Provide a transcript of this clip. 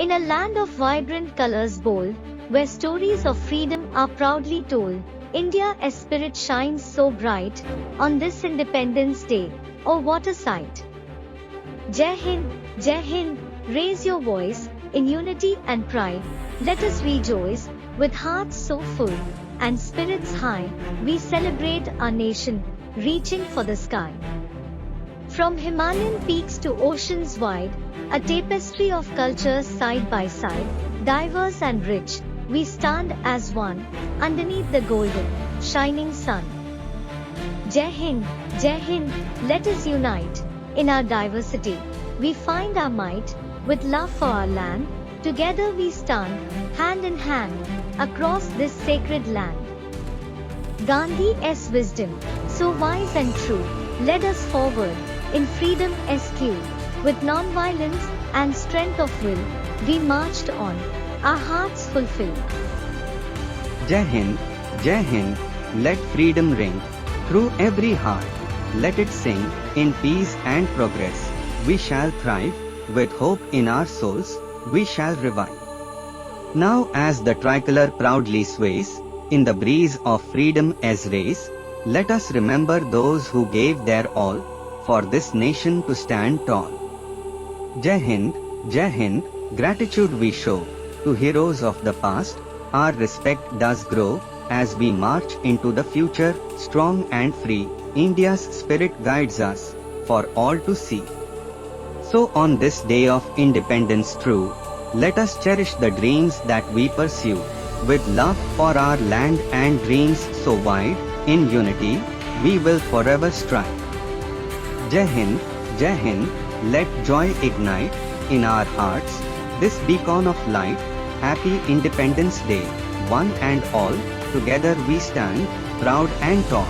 In a land of vibrant colors bold, where stories of freedom are proudly told, India's spirit shines so bright on this Independence Day. Oh, what a sight! Jai Hind, raise your voice in unity and pride. Let us rejoice with hearts so full and spirits high. We celebrate our nation, reaching for the sky. From Himalayan peaks to oceans wide, a tapestry of cultures side by side, diverse and rich, we stand as one, underneath the golden, shining sun. Jai Hind, let us unite. In our diversity, we find our might, with love for our land, together we stand, hand in hand, across this sacred land. Gandhi's wisdom, so wise and true, led us forward, in freedom SQ, with non-violence and strength of will, we marched on, our hearts fulfilled. Jai Hind, let freedom ring through every heart. Let it sing in peace and progress. We shall thrive with hope in our souls. We shall revive. Now, as the tricolor proudly sways in the breeze of freedom as rays, let us remember those who gave their all for this nation to stand tall. Jai Hind, gratitude we show to heroes of the past. Our respect does grow as we march into the future, strong and free. India's spirit guides us for all to see. So on this day of independence true, let us cherish the dreams that we pursue, with love for our land and dreams so wide. In unity, we will forever strive. Jai Hind, let joy ignite in our hearts this beacon of light. Happy Independence Day, one and all, together we stand, proud and tall.